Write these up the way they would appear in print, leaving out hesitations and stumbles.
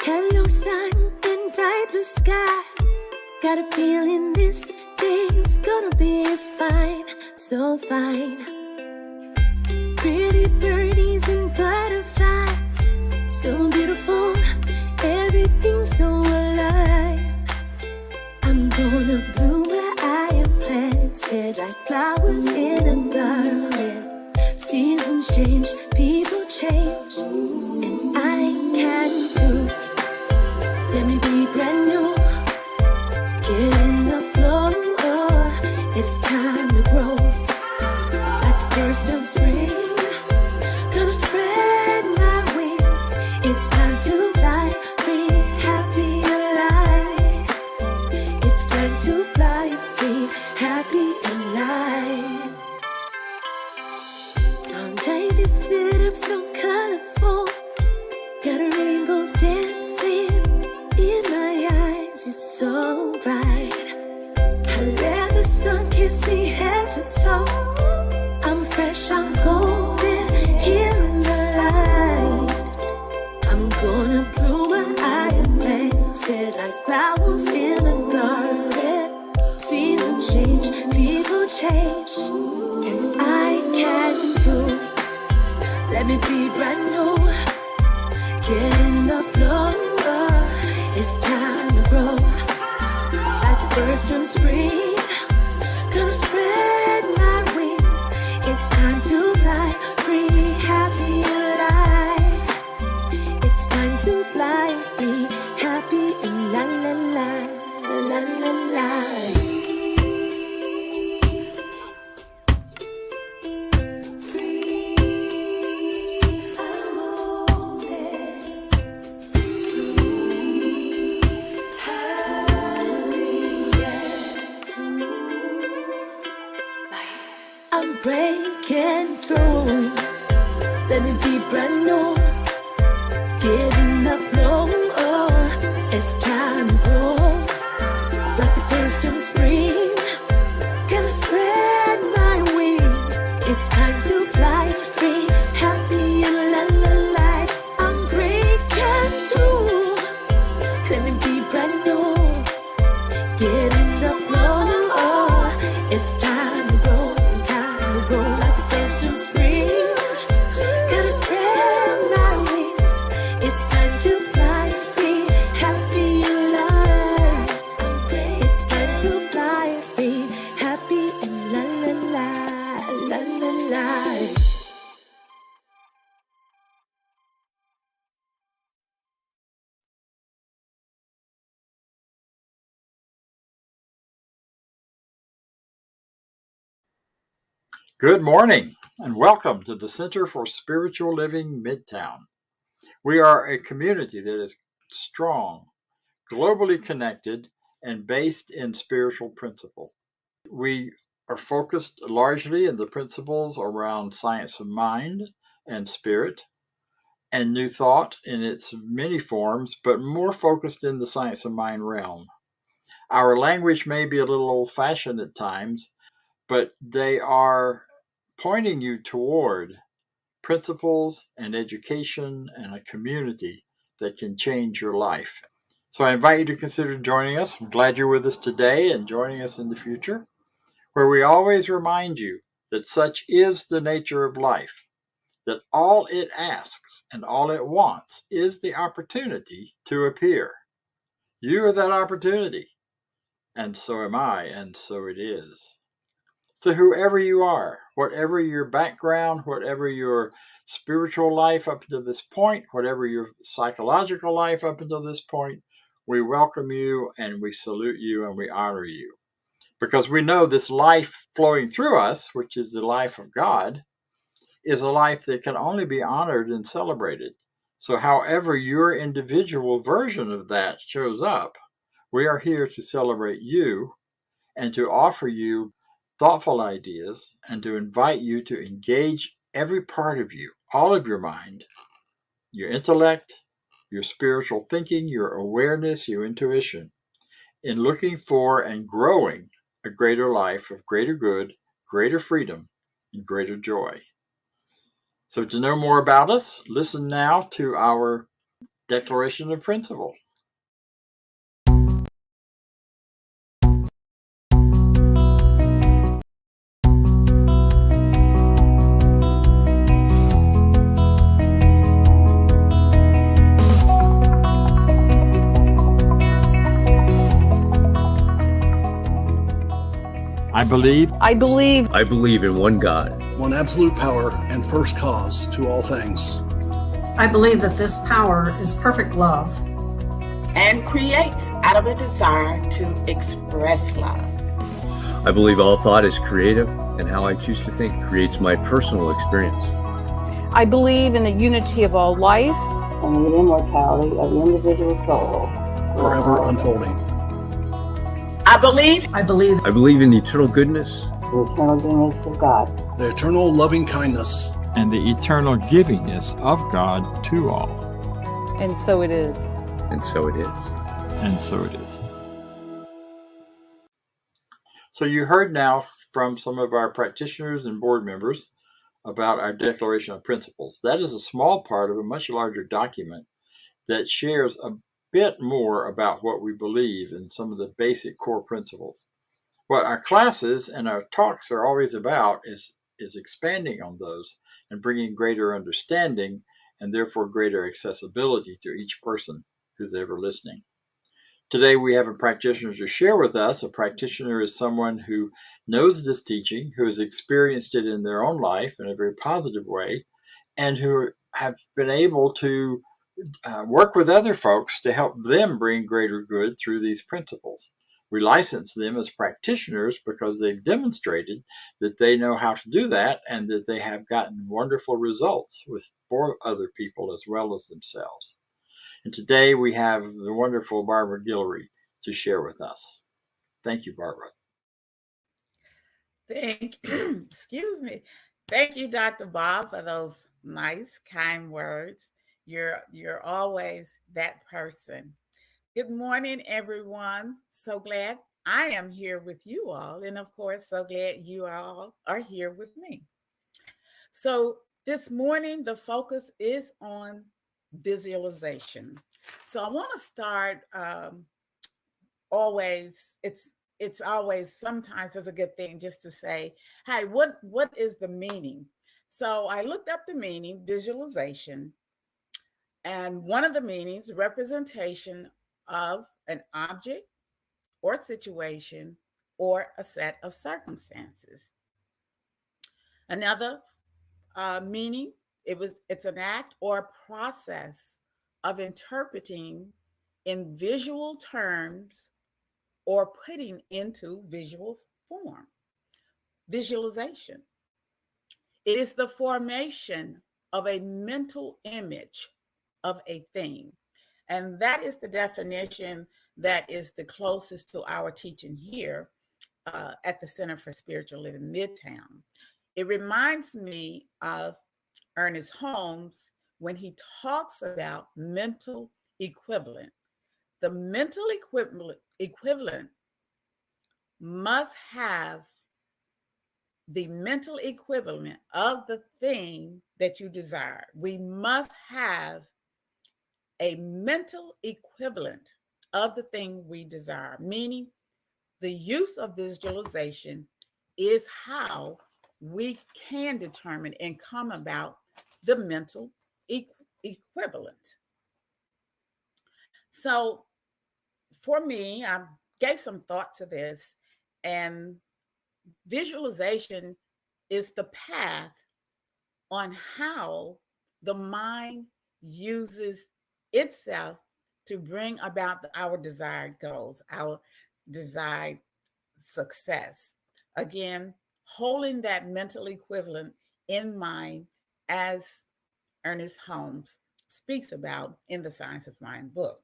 Hello, sun and bright blue sky. Got a feeling this day's gonna be fine, so fine. Pretty birdies and butterflies, so beautiful, everything's so alive. I'm gonna bloom where I am planted, like flowers in a garden. Seasons change, people change, and I can too. Let me be brand new, get in the flow, it's time to grow. Like the first of spring, gonna spread my wings. It's time to fly free, happy alive. It's time to fly free, happy alive. Our life is lit up so colorful, got rainbows dancing in my eyes, it's so bright. I let the sun kiss me head to toe. I'm fresh, I'm golden, here in the light. I'm gonna bloom where I am planted, like flowers in a garden. Seasons change, people change, and I can too. Let me be brand new, get in the flow. It's time to grow, like the first of spring, gonna spread my wings. It's time to fly free, happy alive. It's time to fly free, happy and la la la, la la la. I'm breaking through. Let me be brand new, get in the flow. It's time to grow, like the first of spring, gonna spread my wings. It's time to fly free, happy and la la la. I'm breaking through. Let me be brand new, get in the flow. It's time to grow. Grow like the first of spring, gonna spread my wings. It's time to fly free, happy alive. It's time to fly free, happy and la la la, la la la. Good morning and welcome to the Center for Spiritual Living Midtown. We are a community that is strong, globally connected, and based in spiritual principle. We are focused largely in the principles around science of mind and spirit and New Thought in its many forms, but more focused in the science of mind realm. Our language may be a little old-fashioned at times, but they are pointing you toward principles and education and a community that can change your life. So I invite you to consider joining us. I'm glad you're with us today and joining us in the future, where we always remind you that such is the nature of life, that all it asks and all it wants is the opportunity to appear. You are that opportunity, and so am I, and so it is. So, whoever you are, whatever your background, whatever your spiritual life up to this point, whatever your psychological life up until this point, we welcome you and we salute you and we honor you. Because we know this life flowing through us, which is the life of God, is a life that can only be honored and celebrated. So, however your individual version of that shows up, we are here to celebrate you and to offer you thoughtful ideas and to invite you to engage every part of you, all of your mind, your intellect, your spiritual thinking, your awareness, your intuition, in looking for and growing a greater life of greater good, greater freedom, and greater joy. So, to know more about us, listen now to our Declaration of Principle. I believe in one God, one absolute power and first cause to all things. I believe that this power is perfect love and creates out of a desire to express love. I believe all thought is creative, and how I choose to think creates my personal experience. I believe in the unity of all life and the immortality of the individual soul, forever unfolding. I believe in the eternal goodness, the eternal goodness of God, the eternal loving kindness, and the eternal givingness of God to all. And so it is. And so it is. And so it is. So you heard now from some of our practitioners and board members about our Declaration of Principles. That is a small part of a much larger document that shares a bit more about what we believe in some of the basic core principles. What our classes and our talks are always about is expanding on those and bringing greater understanding and therefore greater accessibility to each person who's ever listening. Today we have a practitioner to share with us. A practitioner is someone who knows this teaching, who has experienced it in their own life in a very positive way, and who have been able to work with other folks to help them bring greater good through these principles. We license them as practitioners because they've demonstrated that they know how to do that and that they have gotten wonderful results for other people as well as themselves. And today we have the wonderful Barbara Guillory to share with us. Thank you, Barbara. Excuse me. Thank you, Dr. Bob, for those nice, kind words. You're always that person. Good morning, everyone. So glad I am here with you all. And of course, so glad you all are here with me. So this morning, the focus is on visualization. So I want to start it's always sometimes it's a good thing just to say, hey, what is the meaning? So I looked up the meaning, visualization. And one of the meanings, representation of an object or situation or a set of circumstances. Another meaning, it's an act or a process of interpreting in visual terms or putting into visual form. Visualization. It is the formation of a mental image of a thing. And that is the definition that is the closest to our teaching here at the Center for Spiritual Living Midtown. It reminds me of Ernest Holmes when he talks about mental equivalent. The mental equivalent must have the mental equivalent of the thing that you desire. We must have a mental equivalent of the thing we desire, meaning the use of visualization is how we can determine and come about the mental equivalent. So for me, I gave some thought to this, and visualization is the path on how the mind uses itself to bring about our desired goals, our desired success. Again, holding that mental equivalent in mind, as Ernest Holmes speaks about in the Science of Mind book.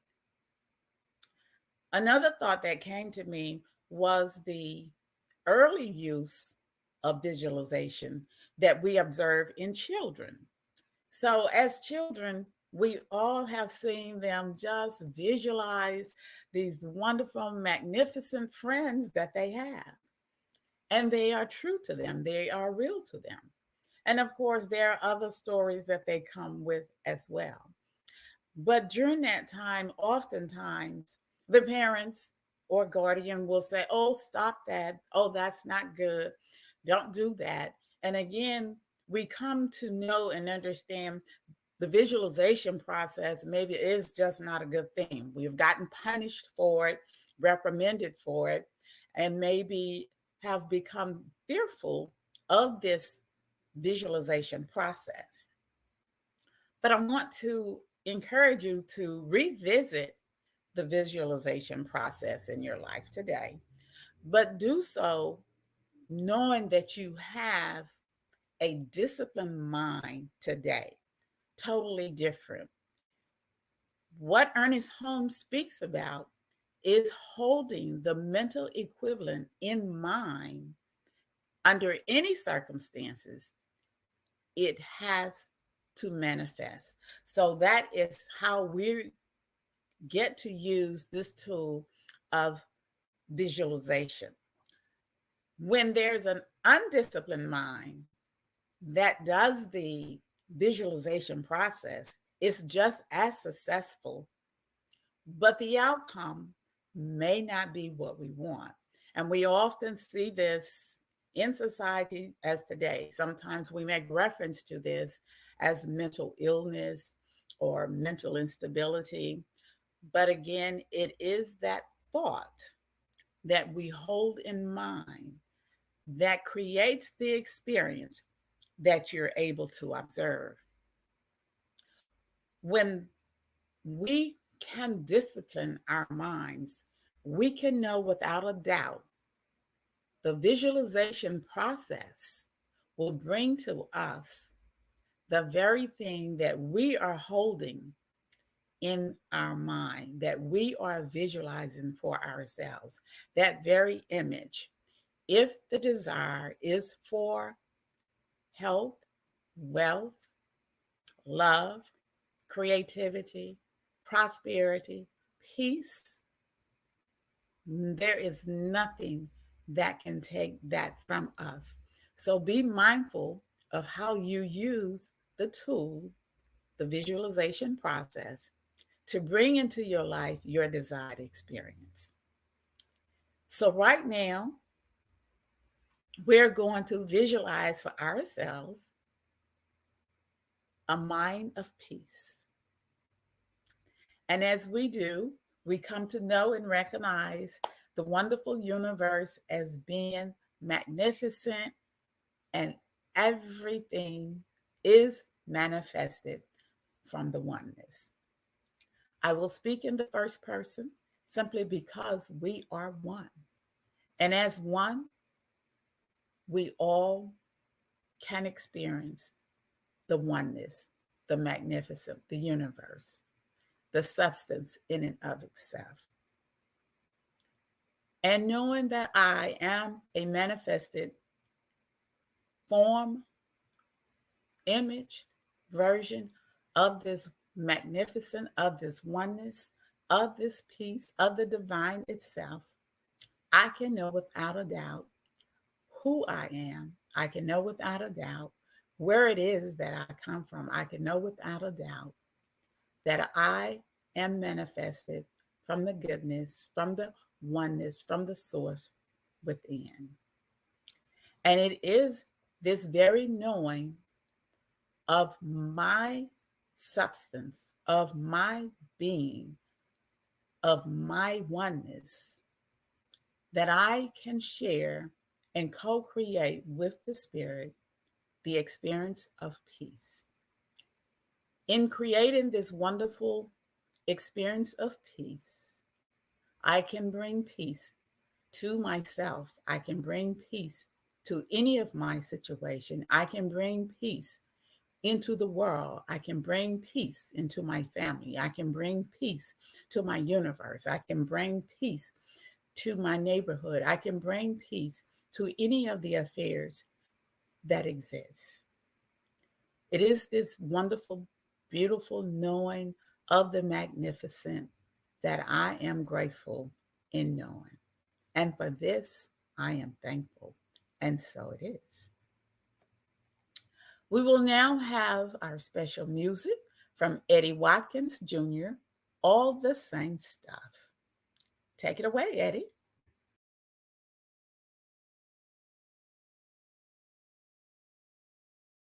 Another thought that came to me was the early use of visualization that we observe in children. So, as children, we all have seen them just visualize these wonderful, magnificent friends that they have. And they are true to them, they are real to them. And of course, there are other stories that they come with as well. But during that time, oftentimes, the parents or guardian will say, oh, stop that. Oh, that's not good. Don't do that. And again, we come to know and understand the visualization process maybe is just not a good thing. We've gotten punished for it, reprimanded for it, and maybe have become fearful of this visualization process. But I want to encourage you to revisit the visualization process in your life today, but do so knowing that you have a disciplined mind today, totally different. What Ernest Holmes speaks about is holding the mental equivalent in mind under any circumstances. It has to manifest. So that is how we get to use this tool of visualization. When there's an undisciplined mind that does the visualization process, it's just as successful, but the outcome may not be what we want. And we often see this in society as today. Sometimes we make reference to this as mental illness or mental instability. But again, it is that thought that we hold in mind that creates the experience that you're able to observe. When we can discipline our minds, we can know without a doubt the visualization process will bring to us the very thing that we are holding in our mind, that we are visualizing for ourselves, that very image. If the desire is for health, wealth, love, creativity, prosperity, peace, there is nothing that can take that from us. So be mindful of how you use the tool, the visualization process, to bring into your life your desired experience. So right now, we're going to visualize for ourselves a mind of peace. And as we do, we come to know and recognize the wonderful universe as being magnificent, and everything is manifested from the oneness. I will speak in the first person simply because we are one. And as one, we all can experience the oneness, the magnificent, the universe, the substance in and of itself. And knowing that I am a manifested form, image, version of this magnificent, of this oneness, of this peace, of the divine itself, I can know without a doubt who I am. I can know without a doubt where it is that I come from. I can know without a doubt that I am manifested from the goodness, from the oneness, from the source within. And it is this very knowing of my substance, of my being, of my oneness, that I can share and co-create with the Spirit the experience of peace. In creating this wonderful experience of peace, I can bring peace to myself. I can bring peace to any of my situation. I can bring peace into the world. I can bring peace into my family. I can bring peace to my universe. I can bring peace to my neighborhood. I can bring peace to any of the affairs that exist. It is this wonderful, beautiful knowing of the magnificent that I am grateful in knowing. And for this, I am thankful. And so it is. We will now have our special music from Eddie Watkins Jr., All the Same Stuff. Take it away, Eddie.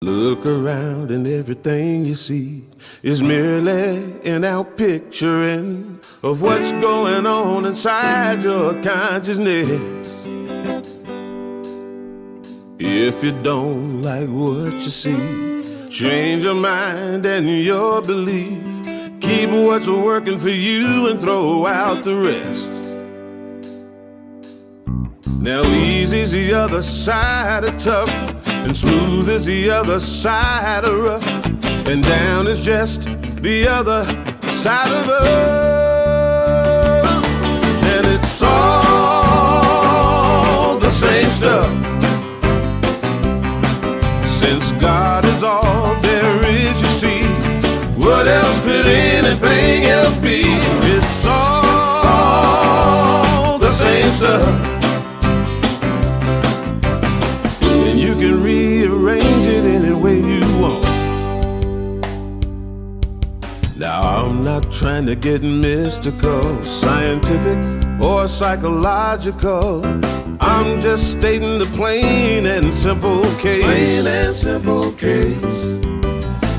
Look around and everything you see is merely an outpicturing of what's going on inside your consciousness. If you don't like what you see, change your mind and your belief. Keep what's working for you and throw out the rest. Now easy's the other side of tough, and smooth is the other side of rough, and down is just the other side of up. And it's all the same stuff. Since God is all there is, you see, what else could anything else be? It's all the same stuff. And you can rearrange it any way you want. Now I'm not trying to get mystical, scientific, or psychological. I'm just stating the plain and simple case. Plain and simple case.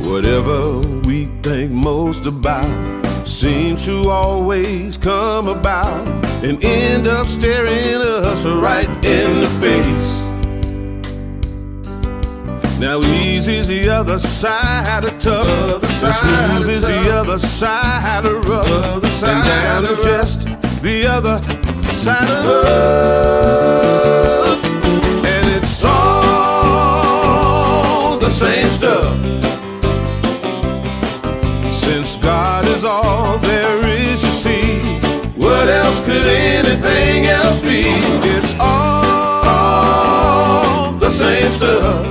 Whatever we think most about seems to always come about and end up staring us right in the face. Now easy's the other side of tough, and smooth is the other side of rough, and down is just the other side of up. And it's all the same stuff. Since God is all there is, you see, what else could anything else be? It's all the same stuff.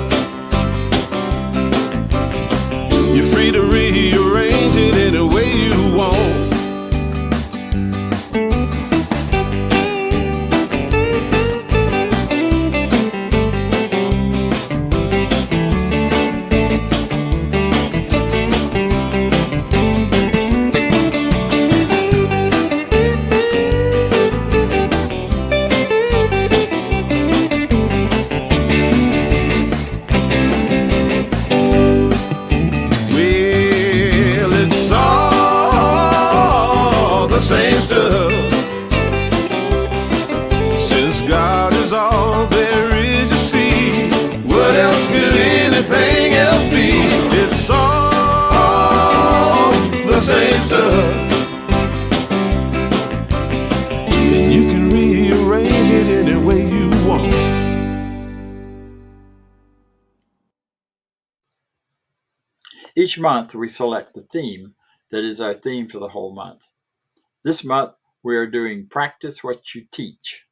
You're free to rearrange it any way you want. Same stuff. Since God is all there is, you see, what else could anything else be? It's all the same stuff. And you can rearrange it any way you want. Each month we select a theme that is our theme for the whole month. This month, we are doing Practice What You Teach,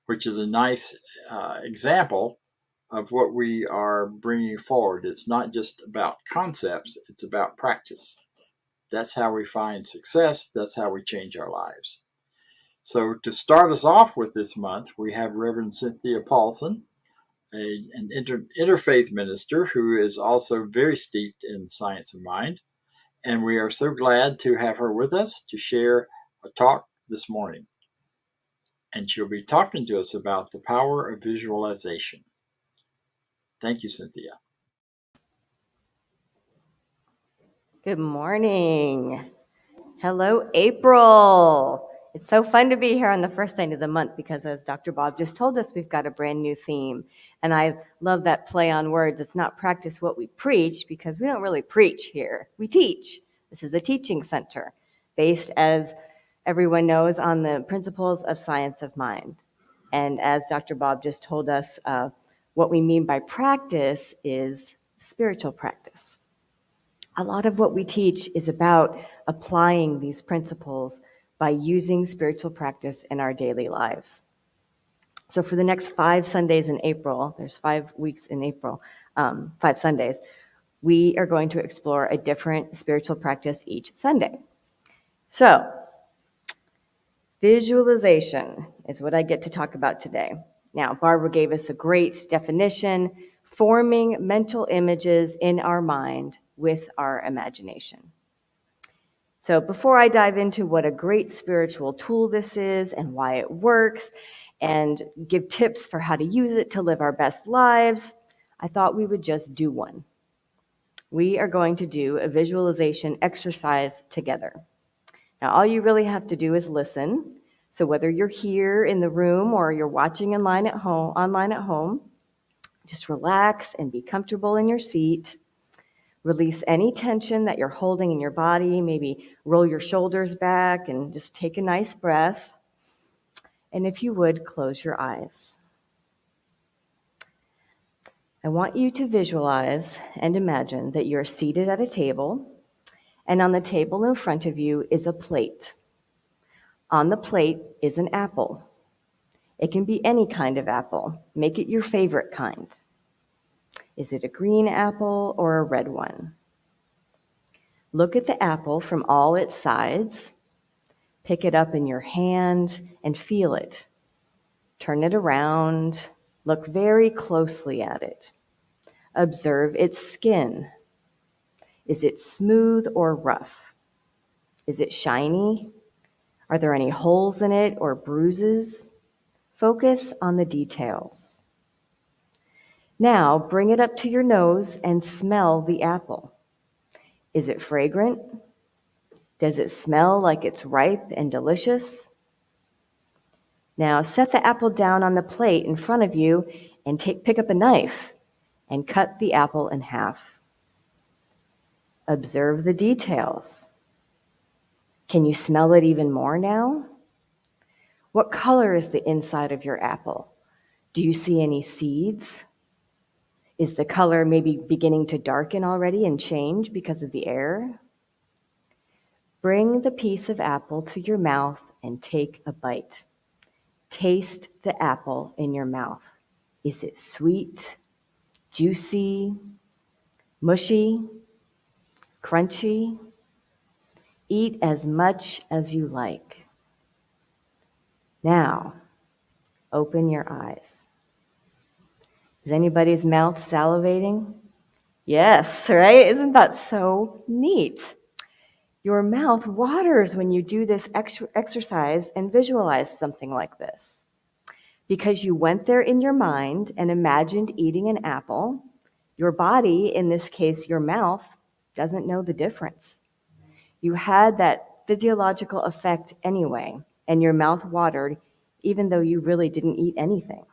which is a nice example of what we are bringing forward. It's not just about concepts, it's about practice. That's how we find success. That's how we change our lives. So to start us off with this month, we have Reverend Cynthia Paulsen, an interfaith minister who is also very steeped in the science of mind. And we are so glad to have her with us to share a talk this morning. And she'll be talking to us about the power of visualization. Thank you, Cynthia. Good morning. Hello, April. It's so fun to be here on the first night of the month because, as Dr. Bob just told us, we've got a brand new theme. And I love that play on words. It's not practice what we preach, because we don't really preach here. We teach. This is a teaching center based, as everyone knows, on the principles of science of mind. And as Dr. Bob just told us, what we mean by practice is spiritual practice. A lot of what we teach is about applying these principles by using spiritual practice in our daily lives. So for the next 5 Sundays in April, there's 5 weeks in April, 5 Sundays, we are going to explore a different spiritual practice each Sunday. So visualization is what I get to talk about today. Now, Barbara gave us a great definition: forming mental images in our mind with our imagination. So before I dive into what a great spiritual tool this is and why it works, and give tips for how to use it to live our best lives, I thought we would just do one. We are going to do a visualization exercise together. Now, all you really have to do is listen. So whether you're here in the room or you're watching online at home, just relax and be comfortable in your seat. Release any tension that you're holding in your body. Maybe roll your shoulders back and just take a nice breath. And if you would, close your eyes. I want you to visualize and imagine that you're seated at a table, and on the table in front of you is a plate. On the plate is an apple. It can be any kind of apple. Make it your favorite kind. Is it a green apple or a red one? Look at the apple from all its sides. Pick it up in your hand and feel it. Turn it around. Look very closely at it. Observe its skin. Is it smooth or rough? Is it shiny? Are there any holes in it or bruises? Focus on the details. Now bring it up to your nose and smell the apple. Is it fragrant? Does it smell like it's ripe and delicious? Now set the apple down on the plate in front of you and pick up a knife and cut the apple in half. Observe the details. Can you smell it even more now? What color is the inside of your apple? Do you see any seeds? Is the color maybe beginning to darken already and change because of the air? Bring the piece of apple to your mouth and take a bite. Taste the apple in your mouth. Is it sweet, juicy, mushy, crunchy? Eat as much as you like. Now, open your eyes. Is anybody's mouth salivating? Yes, right? Isn't that so neat? Your mouth waters when you do this exercise and visualize something like this. Because you went there in your mind and imagined eating an apple, your body, in this case your mouth, doesn't know the difference. You had that physiological effect anyway, and your mouth watered even though you really didn't eat anything.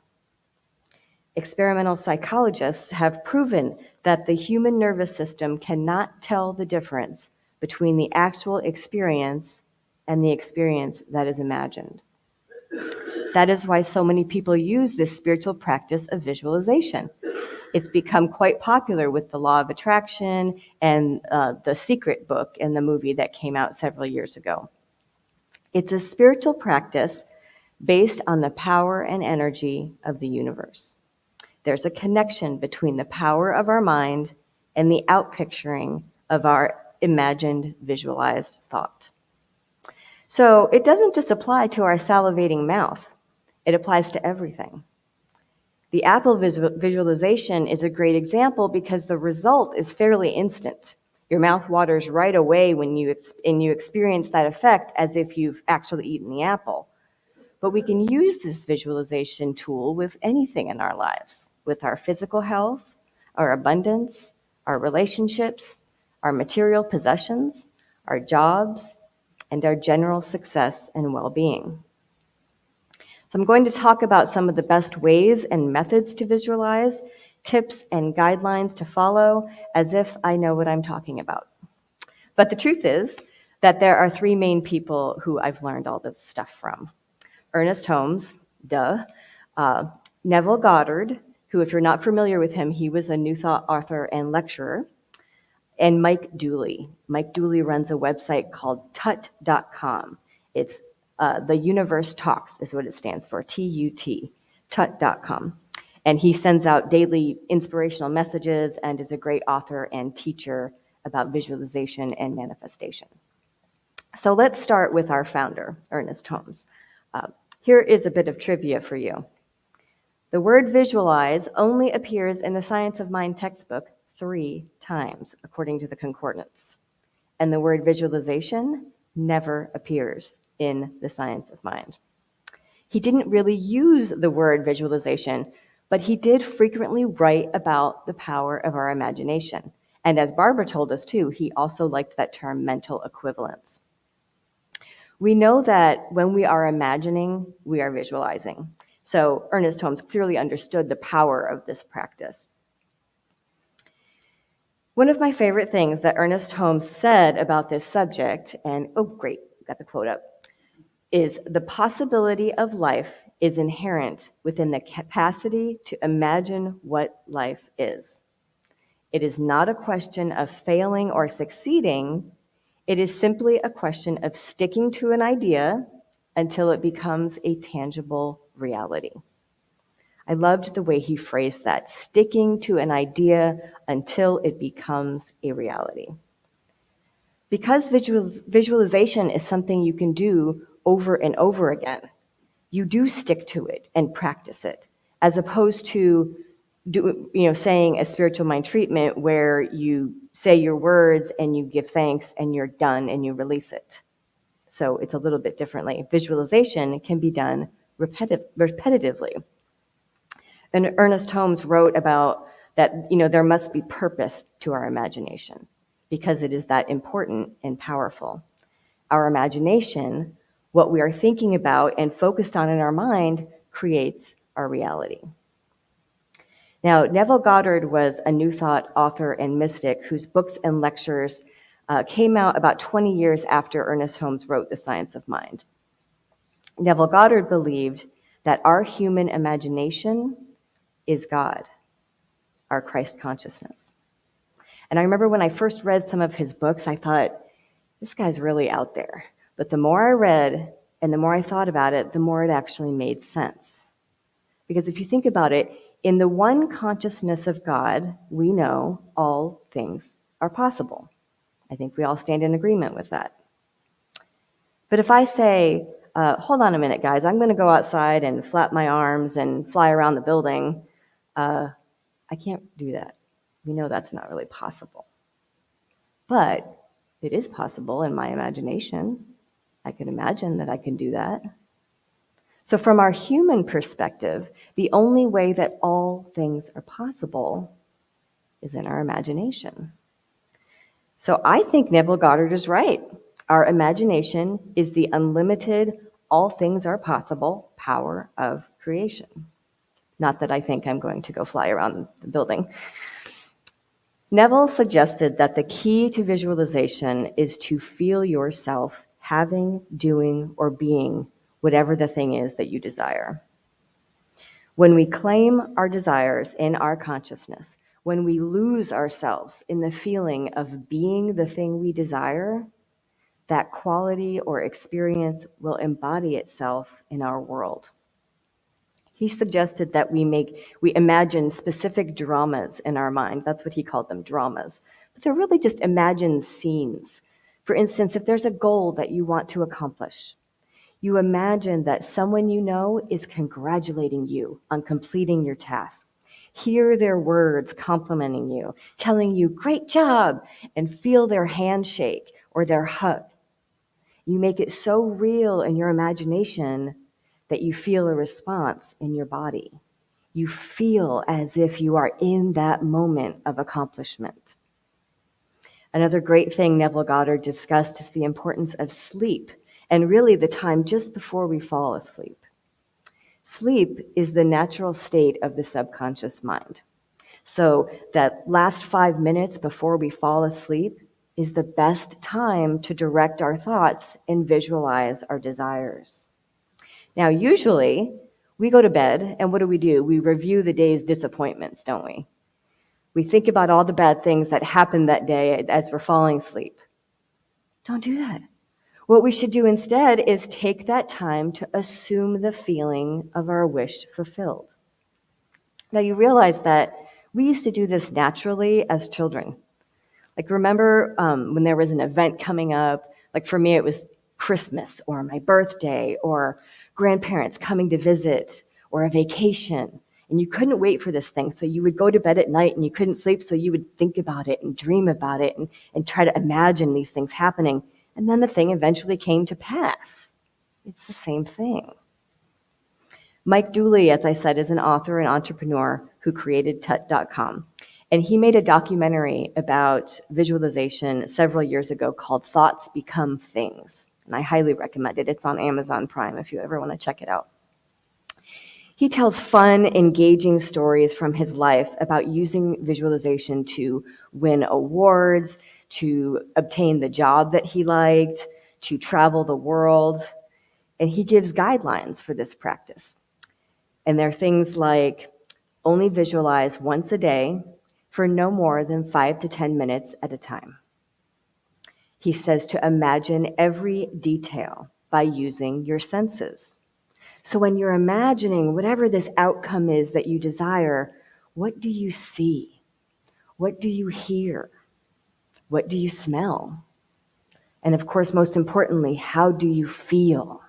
Experimental psychologists have proven that the human nervous system cannot tell the difference between the actual experience and the experience that is imagined. That is why so many people use this spiritual practice of visualization. It's become quite popular with the law of attraction and the Secret book and the movie that came out several years ago. It's a spiritual practice based on the power and energy of the universe. There's a connection between the power of our mind and the outpicturing of our imagined, visualized thought. So it doesn't just apply to our salivating mouth. It applies to everything. The apple visualization is a great example because the result is fairly instant. Your mouth waters right away when you experience that effect as if you've actually eaten the apple. But we can use this visualization tool with anything in our lives, with our physical health, our abundance, our relationships, our material possessions, our jobs, and our general success and well-being. So I'm going to talk about some of the best ways and methods to visualize, tips and guidelines to follow, as if I know what I'm talking about. But the truth is that there are three main people who I've learned all this stuff from. Ernest Holmes, Neville Goddard, who, if you're not familiar with him, he was a New Thought author and lecturer, and Mike Dooley. Mike Dooley runs a website called tut.com. It's The Universe Talks is what it stands for, T-U-T, tut.com. And he sends out daily inspirational messages and is a great author and teacher about visualization and manifestation. So let's start with our founder, Ernest Holmes. Here is a bit of trivia for you. The word visualize only appears in the Science of Mind textbook 3 times, according to the concordance. And the word visualization never appears in the Science of Mind. He didn't really use the word visualization, but he did frequently write about the power of our imagination. And as Barbara told us too, he also liked that term mental equivalence. We know that when we are imagining, we are visualizing. So Ernest Holmes clearly understood the power of this practice. One of my favorite things that Ernest Holmes said about this subject, and oh great, got the quote up, is the possibility of life is inherent within the capacity to imagine what life is. It is not a question of failing or succeeding. It is simply a question of sticking to an idea until it becomes a tangible reality. I loved the way he phrased that, sticking to an idea until it becomes a reality. Because visualization is something you can do over and over again, you do stick to it and practice it, as opposed to saying a spiritual mind treatment where you say your words and you give thanks and you're done and you release it. So it's a little bit differently. Visualization can be done repetitively. And Ernest Holmes wrote about that, there must be purpose to our imagination because it is that important and powerful. Our imagination, what we are thinking about and focused on in our mind, creates our reality. Now, Neville Goddard was a New Thought author and mystic whose books and lectures came out about 20 years after Ernest Holmes wrote The Science of Mind. Neville Goddard believed that our human imagination is God, our Christ consciousness. And I remember when I first read some of his books, I thought, this guy's really out there. But the more I read and the more I thought about it, the more it actually made sense. Because if you think about it, in the one consciousness of God, we know all things are possible. I think we all stand in agreement with that. But if I say, hold on a minute, guys, I'm going to go outside and flap my arms and fly around the building, I can't do that. We know that's not really possible. But it is possible in my imagination. I can imagine that I can do that. So from our human perspective, the only way that all things are possible is in our imagination. So I think Neville Goddard is right. Our imagination is the unlimited, all things are possible power of creation. Not that I think I'm going to go fly around the building. Neville suggested that the key to visualization is to feel yourself having, doing, or being whatever the thing is that you desire. When we claim our desires in our consciousness, when we lose ourselves in the feeling of being the thing we desire, that quality or experience will embody itself in our world. He suggested that we imagine specific dramas in our mind. That's what he called them, dramas. But they're really just imagined scenes. For instance, if there's a goal that you want to accomplish, you imagine that someone you know is congratulating you on completing your task. Hear their words complimenting you, telling you, great job, and feel their handshake or their hug. You make it so real in your imagination that you feel a response in your body. You feel as if you are in that moment of accomplishment. Another great thing Neville Goddard discussed is the importance of sleep, and really the time just before we fall asleep. Sleep is the natural state of the subconscious mind. So that last 5 minutes before we fall asleep is the best time to direct our thoughts and visualize our desires. Now, usually, we go to bed, and what do? We review the day's disappointments, don't we? We think about all the bad things that happened that day as we're falling asleep. Don't do that. What we should do instead is take that time to assume the feeling of our wish fulfilled. Now, you realize that we used to do this naturally as children. Like, remember when there was an event coming up? Like, for me, it was Christmas or my birthday or grandparents coming to visit or a vacation. And you couldn't wait for this thing. So you would go to bed at night and you couldn't sleep. So you would think about it and dream about it and try to imagine these things happening. And then the thing eventually came to pass. It's the same thing. Mike Dooley, as I said, is an author and entrepreneur who created tut.com. And he made a documentary about visualization several years ago called Thoughts Become Things. And I highly recommend it. It's on Amazon Prime if you ever want to check it out. He tells fun, engaging stories from his life about using visualization to win awards, to obtain the job that he liked, to travel the world. And he gives guidelines for this practice. And they're things like only visualize once a day for no more than 5 to 10 minutes at a time. He says to imagine every detail by using your senses. So when you're imagining whatever this outcome is that you desire, what do you see? What do you hear? What do you smell? And of course, most importantly, how do you feel?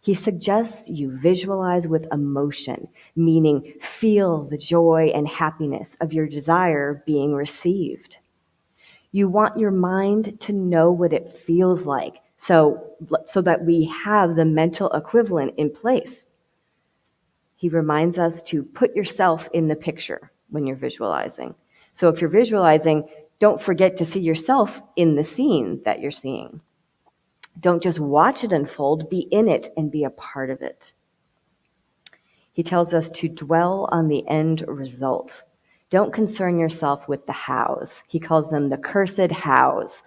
He suggests you visualize with emotion, meaning feel the joy and happiness of your desire being received. You want your mind to know what it feels like, so that we have the mental equivalent in place. He reminds us to put yourself in the picture when you're visualizing. So if you're visualizing, don't forget to see yourself in the scene that you're seeing. Don't just watch it unfold, be in it and be a part of it. He tells us to dwell on the end result. Don't concern yourself with the hows. He calls them the cursed hows.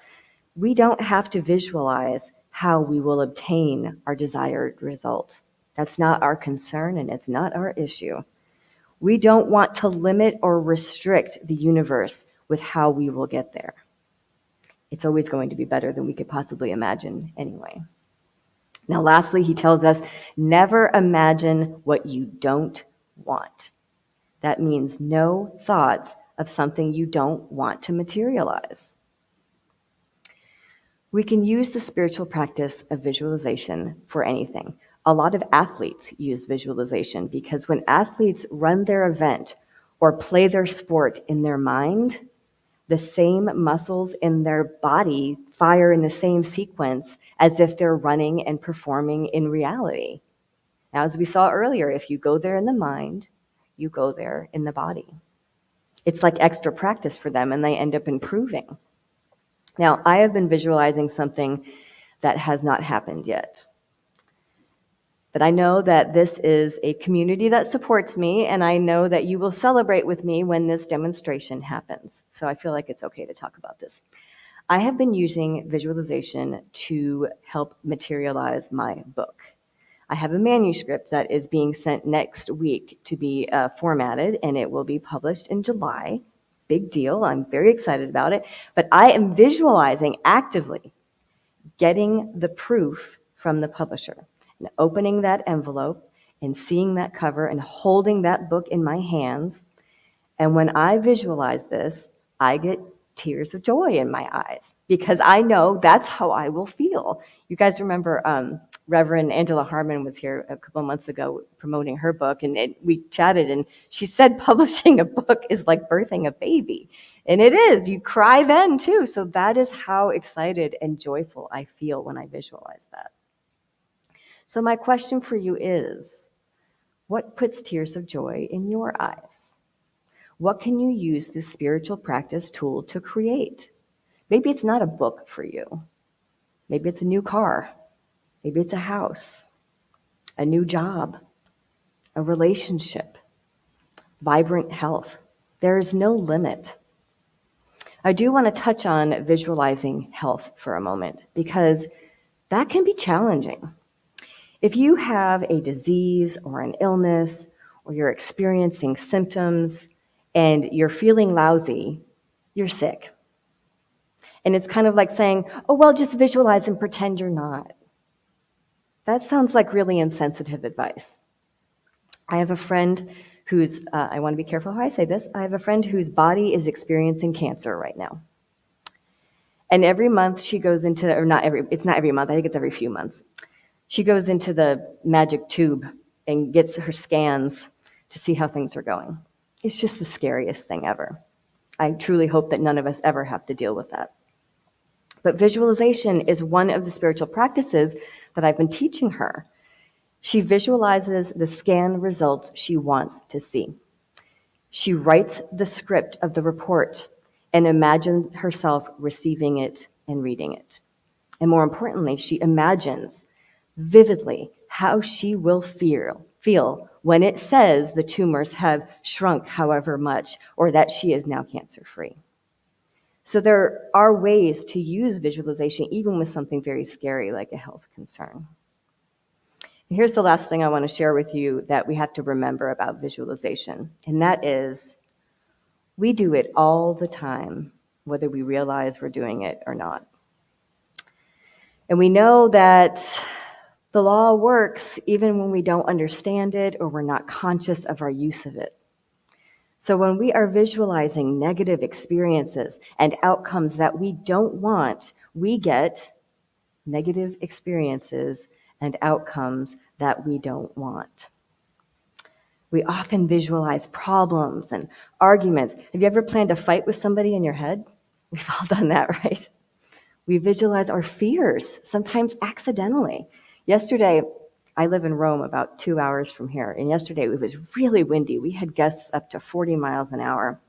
We don't have to visualize how we will obtain our desired result. That's not our concern and it's not our issue. We don't want to limit or restrict the universe with how we will get there. It's always going to be better than we could possibly imagine anyway. Now, lastly, he tells us, never imagine what you don't want. That means no thoughts of something you don't want to materialize. We can use the spiritual practice of visualization for anything. A lot of athletes use visualization because when athletes run their event or play their sport in their mind, the same muscles in their body fire in the same sequence as if they're running and performing in reality. Now, as we saw earlier, if you go there in the mind, you go there in the body. It's like extra practice for them, and they end up improving. Now, I have been visualizing something that has not happened yet. But I know that this is a community that supports me, and I know that you will celebrate with me when this demonstration happens. So I feel like it's okay to talk about this. I have been using visualization to help materialize my book. I have a manuscript that is being sent next week to be formatted, and it will be published in July. Big deal. I'm very excited about it. But I am visualizing actively getting the proof from the publisher and opening that envelope and seeing that cover and holding that book in my hands. And when I visualize this, I get tears of joy in my eyes because I know that's how I will feel. You guys remember Reverend Angela Harmon was here a couple of months ago promoting her book, and we chatted, and she said publishing a book is like birthing a baby. And it is. You cry then too. So that is how excited and joyful I feel when I visualize that. So my question for you is, What puts tears of joy in your eyes? What can you use this spiritual practice tool to create? Maybe it's not a book for you. Maybe it's a new car. Maybe it's a house, a new job, a relationship, vibrant health. There is no limit. I do want to touch on visualizing health for a moment because that can be challenging. If you have a disease or an illness, or you're experiencing symptoms and you're feeling lousy, you're sick. And it's kind of like saying, oh, well, just visualize and pretend you're not. That sounds like really insensitive advice. I have a friend who's, I want to be careful how I say this, I have a friend whose body is experiencing cancer right now. And every month she goes into, it's not every month, I think it's every few months. She goes into the magic tube and gets her scans to see how things are going. It's just the scariest thing ever. I truly hope that none of us ever have to deal with that. But visualization is one of the spiritual practices that I've been teaching her. She visualizes the scan results she wants to see. She writes the script of the report and imagines herself receiving it and reading it. And more importantly, she imagines vividly how she will feel when it says the tumors have shrunk however much or that she is now cancer-free. So there are ways to use visualization even with something very scary like a health concern. And here's the last thing I want to share with you that we have to remember about visualization, and that is we do it all the time, whether we realize we're doing it or not. And we know that the law works even when we don't understand it or we're not conscious of our use of it. So when we are visualizing negative experiences and outcomes that we don't want, we get negative experiences and outcomes that we don't want. We often visualize problems and arguments. Have you ever planned a fight with somebody in your head? We've all done that, right? We visualize our fears, sometimes accidentally. Yesterday, I live in Rome about 2 hours from here, and yesterday it was really windy. We had gusts up to 40 miles an hour,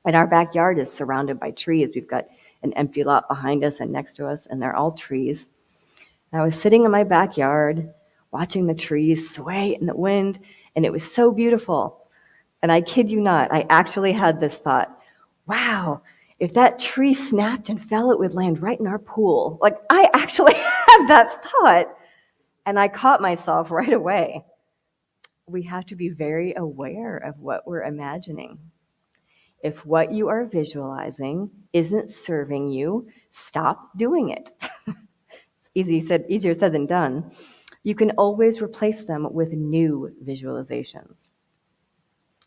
and our backyard is surrounded by trees. We've got an empty lot behind us and next to us, and they're all trees. And I was sitting in my backyard watching the trees sway in the wind, and it was so beautiful. And I kid you not, I actually had this thought, wow, if that tree snapped and fell, it would land right in our pool. Like, I actually had that thought. And I caught myself right away. We have to be very aware of what we're imagining. If what you are visualizing isn't serving you, stop doing it. It's easier said than done. You can always replace them with new visualizations.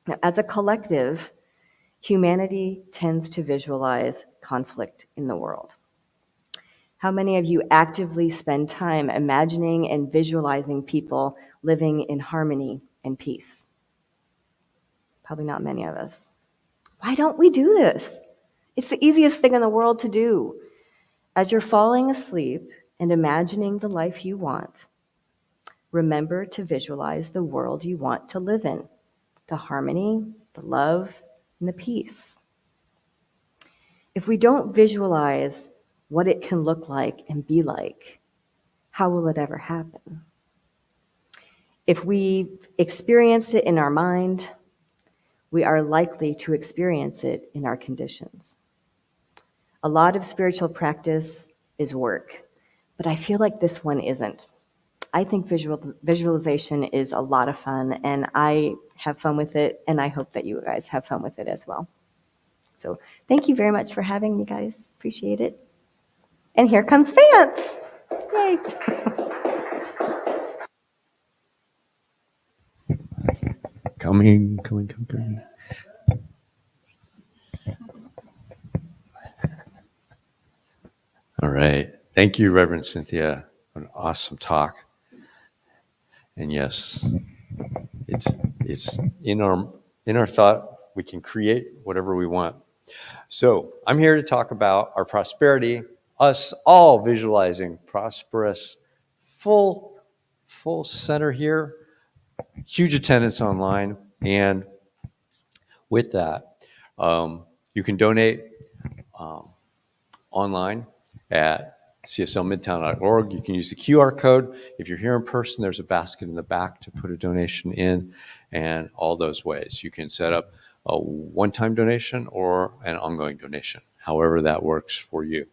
Now, as a collective, humanity tends to visualize conflict in the world. How many of you actively spend time imagining and visualizing people living in harmony and peace? Probably not many of us. Why don't we do this? It's the easiest thing in the world to do. As you're falling asleep and imagining the life you want, remember to visualize the world you want to live in, the harmony, the love, and the peace. If we don't visualize what it can look like and be like, how will it ever happen? If we experienced it in our mind, we are likely to experience it in our conditions. A lot of spiritual practice is work, but I feel like this one isn't. I think visualization is a lot of fun, and I have fun with it, and I hope that you guys have fun with it as well. So thank you very much for having me, guys. Appreciate it. And here comes Vance. Yay. Coming. All right. Thank you, Reverend Cynthia. An awesome talk. And yes, it's in our thought. We can create whatever we want. So I'm here to talk about our prosperity, us all visualizing prosperous, full center here, huge attendance online. And with that, you can donate online at cslmidtown.org. You can use the QR code. If you're here in person, there's a basket in the back to put a donation in, and all those ways. You can set up a one-time donation or an ongoing donation, however that works for you.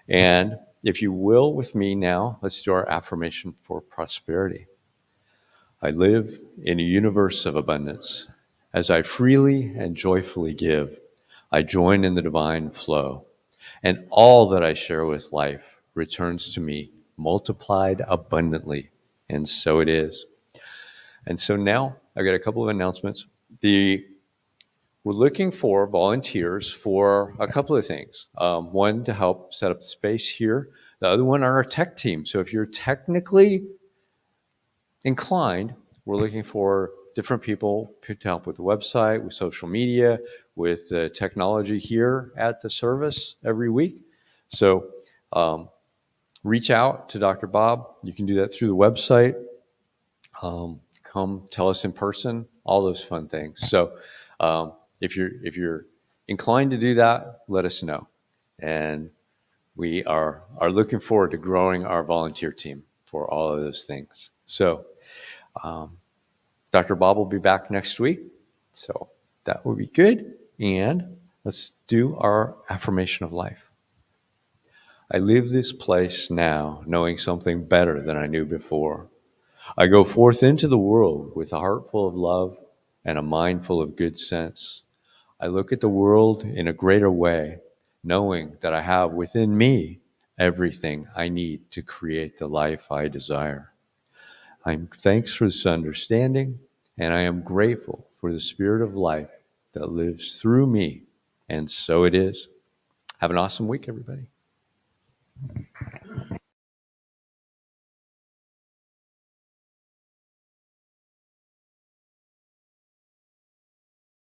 And if you will, with me now, let's do our affirmation for prosperity. I live in a universe of abundance. As I freely and joyfully give, I join in the divine flow, and all that I share with life returns to me multiplied abundantly. And so it is. And so now I've got a couple of announcements. We're looking for volunteers for a couple of things. One, to help set up the space here. The other one, our tech team. So if you're technically inclined, we're looking for different people to help with the website, with social media, with the technology here at the service every week. So reach out to Dr. Bob. You can do that through the website. Come tell us in person, all those fun things. So if you're inclined to do that, let us know. And we are looking forward to growing our volunteer team for all of those things. So Dr. Bob will be back next week. So that will be good. And let's do our affirmation of life. I live this place now knowing something better than I knew before. I go forth into the world with a heart full of love and a mind full of good sense. I look at the world in a greater way, knowing that I have within me everything I need to create the life I desire. I'm thanks for this understanding, and I am grateful for the spirit of life that lives through me. And so it is. Have an awesome week, everybody.